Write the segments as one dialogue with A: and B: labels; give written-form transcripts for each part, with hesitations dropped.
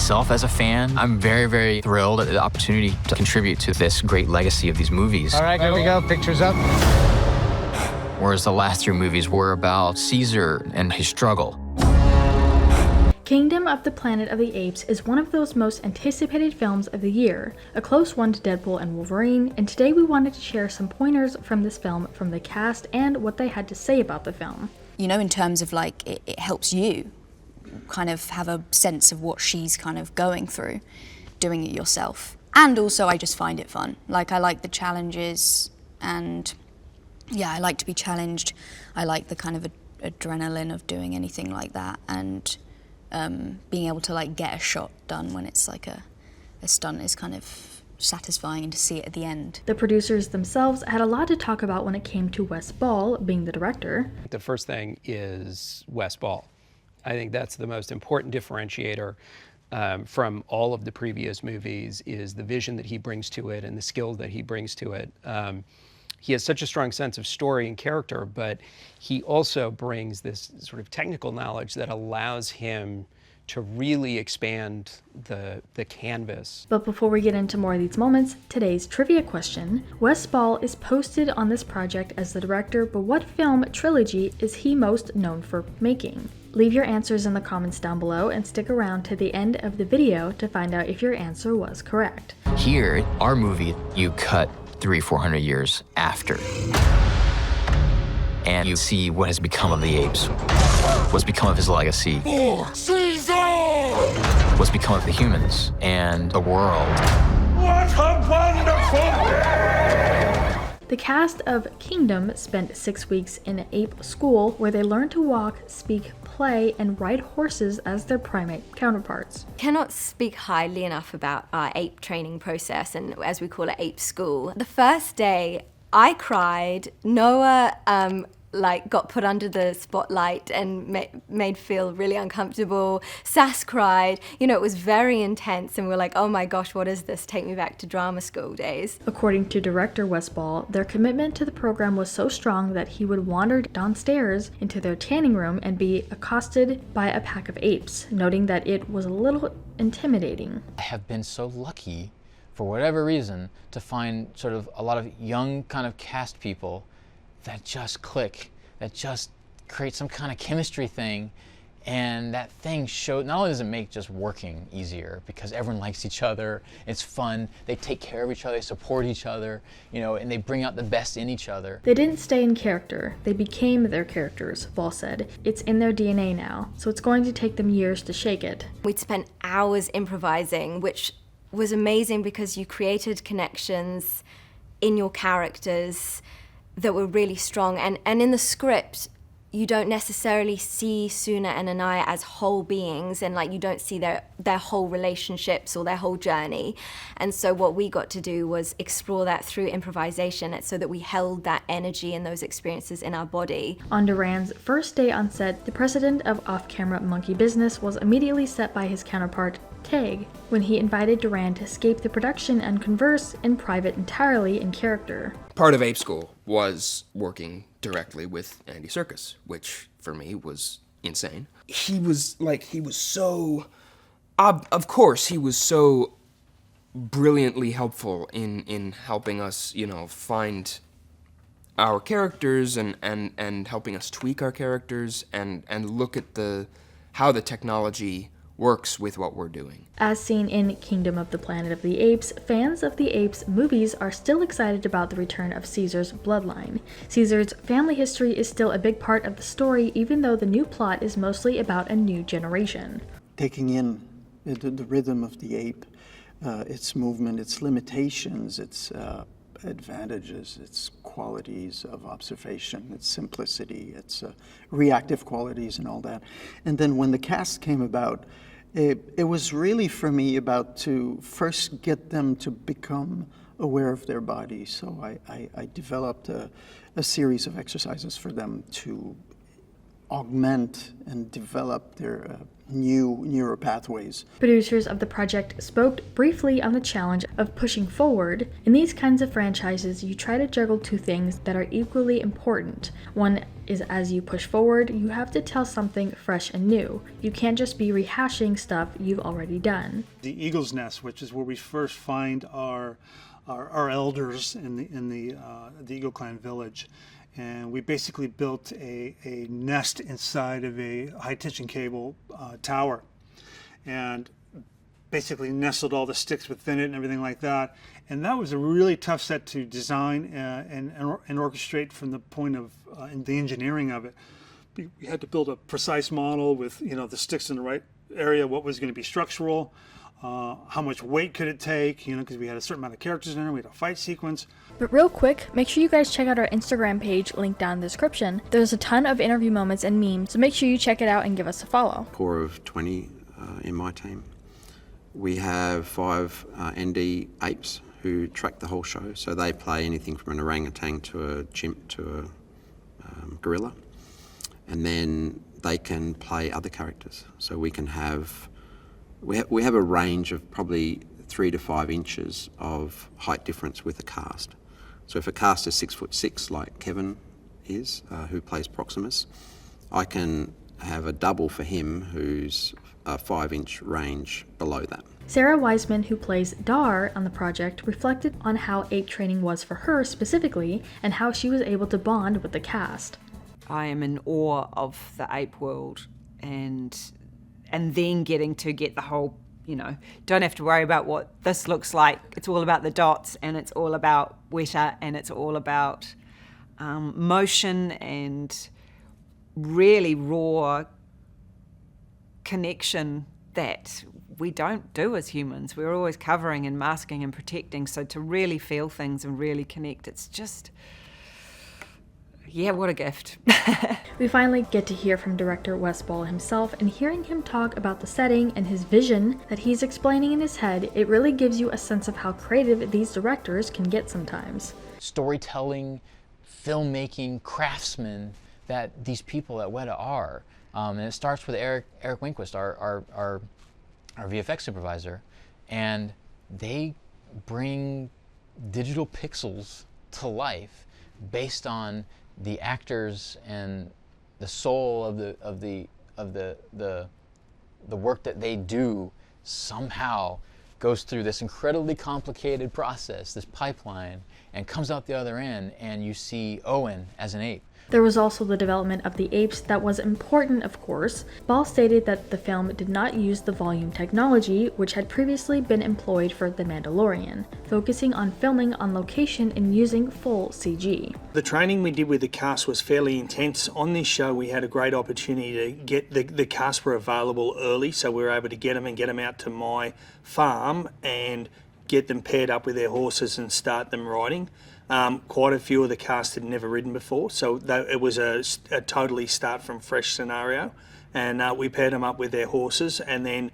A: myself as a fan, I'm very, very thrilled at the opportunity to contribute to this great legacy of these movies.
B: All right, here we go, pictures up.
A: Whereas the last three movies were about Caesar and his struggle.
C: Kingdom of the Planet of the Apes is one of those most anticipated films of the year, a close one to Deadpool and Wolverine, and today we wanted to share some pointers from this film from the cast and what they had to say about the film.
D: You know, in terms of like, it helps you kind of have a sense of what she's kind of going through, doing it yourself. And also I just find it fun. Like, I like the challenges, and yeah, I like to be challenged. I like the kind of adrenaline of doing anything like that, and being able to like get a shot done when it's like a stunt is kind of satisfying, and to see it at the end.
C: The producers themselves had a lot to talk about when it came to Wes Ball being the director.
E: The first thing is Wes Ball. I think that's the most important differentiator from all of the previous movies, is the vision that he brings to it and the skill that he brings to it. He has such a strong sense of story and character, but he also brings this sort of technical knowledge that allows him to really expand the canvas.
C: But before we get into more of these moments, today's trivia question. Wes Ball is posted on this project as the director, but what film trilogy is he most known for making? Leave your answers in the comments down below and stick around to the end of the video to find out if your answer was correct.
A: Here, our movie, you cut 300-400 years after. And you see what has become of the apes, what's become of his legacy,
F: Caesar!
A: what's become of the humans, and the world.
F: What a wonderful day!
C: The cast of Kingdom spent 6 weeks in ape school where they learned to walk, speak, play, and ride horses as their primate counterparts.
G: Cannot speak highly enough about our ape training process, and as we call it, ape school. The first day, I cried. Noah got put under the spotlight and made feel really uncomfortable. Sass cried. You know, it was very intense, and we're like, oh my gosh, what is this? Take me back to drama school days.
C: According to director Wes Ball, their commitment to the program was so strong that he would wander downstairs into their tanning room and be accosted by a pack of apes, noting that it was a little intimidating.
H: I have been so lucky, for whatever reason, to find sort of a lot of young kind of cast people that just click, that just create some kind of chemistry thing, and that thing showed, not only does it make just working easier, because everyone likes each other, it's fun, they take care of each other, they support each other, you know, and they bring out the best in each other.
C: They didn't stay in character, they became their characters, Ball said. It's in their DNA now, so it's going to take them years to shake it.
G: We'd spent hours improvising, which was amazing because you created connections in your characters that were really strong, and in the script you don't necessarily see Suna and Anaya as whole beings, and like you don't see their whole relationships or their whole journey. And so what we got to do was explore that through improvisation, so that we held that energy and those experiences in our body.
C: On Durand's first day on set, the precedent of off-camera monkey business was immediately set by his counterpart Teague, when he invited Durand to escape the production and converse in private entirely in character.
I: Part of Ape School was working directly with Andy Serkis, which for me was insane. He was so, of course, he was so brilliantly helpful in helping us, you know, find our characters and helping us tweak our characters and look at how the technology works with what we're doing.
C: As seen in Kingdom of the Planet of the Apes, fans of the Apes movies are still excited about the return of Caesar's bloodline. Caesar's family history is still a big part of the story, even though the new plot is mostly about a new generation.
J: Taking in the rhythm of the ape, its movement, its limitations, its advantages, its qualities of observation, its simplicity, its reactive qualities and all that. And then when the cast came about, it was really for me about to first get them to become aware of their bodies. So I developed a series of exercises for them to augment and develop their new neural pathways.
C: Producers of the project spoke briefly on the challenge of pushing forward. In these kinds of franchises, you try to juggle two things that are equally important. One is as you push forward, you have to tell something fresh and new. You can't just be rehashing stuff you've already done.
B: The Eagle's Nest, which is where we first find our elders in the Eagle Clan village. And we basically built a nest inside of a high-tension cable tower, and basically nestled all the sticks within it and everything like that. And that was a really tough set to design and orchestrate from the point of the engineering of it. We had to build a precise model with the sticks in the right area, what was going to be structural, how much weight could it take, because we had a certain amount of characters in there, we had a fight sequence.
C: But real quick, make sure you guys check out our Instagram page, linked down in the description. There's a ton of interview moments and memes, so make sure you check it out and give us a follow.
K: Core of 20 in my team. We have 5 ND apes who track the whole show, so they play anything from an orangutan to a chimp to a gorilla, and then they can play other characters. So we can have we have a range of probably 3 to 5 inches of height difference with a cast. So if a cast is 6'6", like Kevin is, who plays Proximus, I can have a double for him who's a 5-inch range below that.
C: Sara Wiseman, who plays Dar on the project, reflected on how ape training was for her specifically and how she was able to bond with the cast.
L: I am in awe of the ape world, and then getting to get the whole, don't have to worry about what this looks like. It's all about the dots, and it's all about weta, and it's all about motion and really raw connection that we don't do as humans. We're always covering and masking and protecting. So to really feel things and really connect, it's just, what a gift.
C: We finally get to hear from director Wes Ball himself, and hearing him talk about the setting and his vision that he's explaining in his head, it really gives you a sense of how creative these directors can get sometimes.
H: Storytelling, filmmaking, craftsmen that these people at Weta are. And it starts with Eric Winquist, our VFX supervisor, and they bring digital pixels to life based on the actors and the soul of the work that they do somehow goes through this incredibly complicated process, this pipeline, and comes out the other end, and you see Owen as an ape.
C: There was also the development of the apes that was important, of course. Ball stated that the film did not use the volume technology, which had previously been employed for The Mandalorian, focusing on filming on location and using full CG.
B: The training we did with the cast was fairly intense. On this show, we had a great opportunity to get the cast were available early, so we were able to get them out to my farm and get them paired up with their horses and start them riding. Quite a few of the cast had never ridden before, so it was a totally start from fresh scenario. And we paired them up with their horses, and then,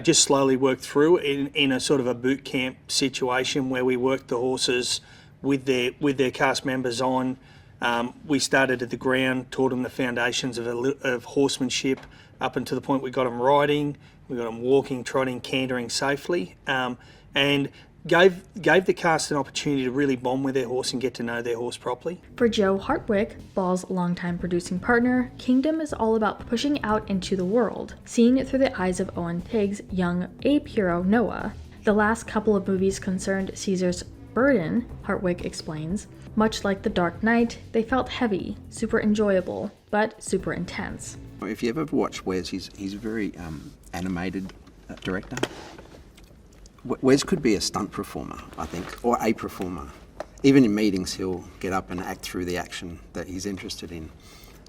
B: just slowly worked through in a sort of a boot camp situation where we worked the horses with their cast members on. We started at the ground, taught them the foundations of horsemanship up until the point we got them riding, we got them walking, trotting, cantering safely, and gave the cast an opportunity to really bond with their horse and get to know their horse properly.
C: For Joe Hartwick, Ball's longtime producing partner, Kingdom is all about pushing out into the world, seeing it through the eyes of Owen Teague's young ape hero, Noah. The last couple of movies concerned Caesar's burden, Hartwick explains. Much like The Dark Knight, they felt heavy, super enjoyable, but super intense.
K: If you ever watch Wes, he's a very animated director. Wes could be a stunt performer, I think, or a performer. Even in meetings, he'll get up and act through the action that he's interested in.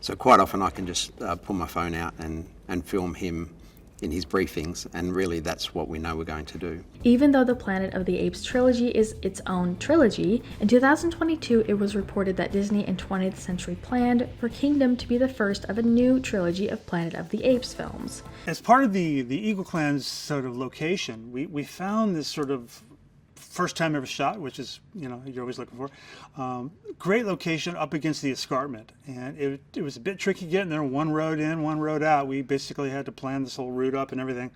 K: So quite often I can just pull my phone out and film him in his briefings, and really that's what we know we're going to do.
C: Even though the Planet of the Apes trilogy is its own trilogy, in 2022 it was reported that Disney and 20th Century planned for Kingdom to be the first of a new trilogy of Planet of the Apes films.
B: As part of the Eagle Clan's sort of location, we found this sort of
M: first time ever shot, which is, you know, you're always looking for. Great location up against the escarpment. And it was a bit tricky getting there, one road in, one road out. We basically had to plan this whole route up and everything.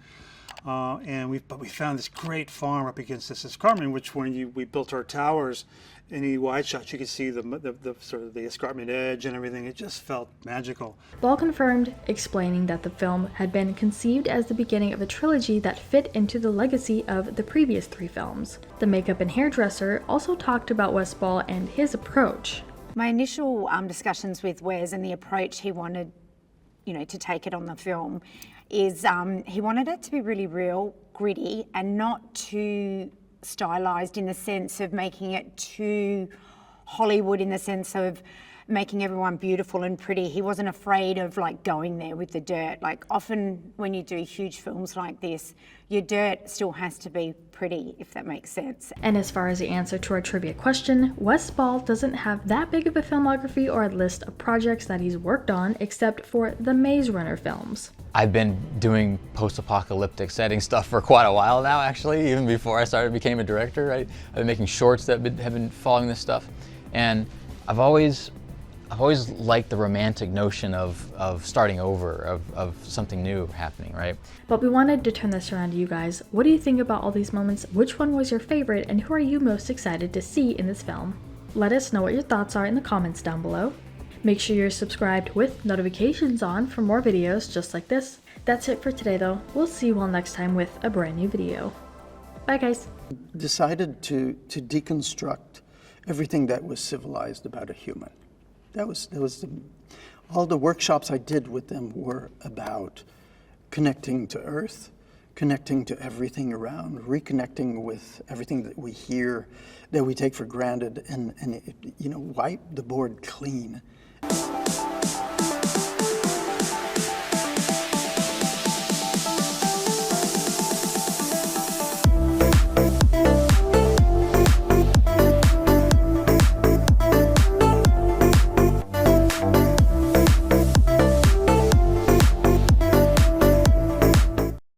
M: But we found this great farm up against this escarpment, which when we built our towers, any wide shots, you could see the sort of the escarpment edge and everything. It just felt magical.
C: Ball confirmed, explaining that the film had been conceived as the beginning of a trilogy that fit into the legacy of the previous 3 films. The makeup and hairdresser also talked about Wes Ball and his approach.
N: My initial discussions with Wes and the approach he wanted, you know, to take it on the film is he wanted it to be really real, gritty, and not too stylized in the sense of making it too Hollywood, in the sense of making everyone beautiful and pretty. He wasn't afraid of like going there with the dirt. Like often when you do huge films like this, your dirt still has to be pretty, if that makes sense.
C: And as far as the answer to our trivia question, Wes Ball doesn't have that big of a filmography or a list of projects that he's worked on except for the Maze Runner films.
H: I've been doing post-apocalyptic setting stuff for quite a while now, actually, even before I became a director. Right? I've been making shorts that have been following this stuff. And I've always liked the romantic notion of starting over, of something new happening, right?
C: But we wanted to turn this around to you guys. What do you think about all these moments? Which one was your favorite, and who are you most excited to see in this film? Let us know what your thoughts are in the comments down below. Make sure you're subscribed with notifications on for more videos just like this. That's it for today though. We'll see you all next time with a brand new video. Bye guys.
J: Decided to deconstruct everything that was civilized about a human. All the workshops I did with them were about connecting to Earth, connecting to everything around, reconnecting with everything that we hear, that we take for granted, and you know, wipe the board clean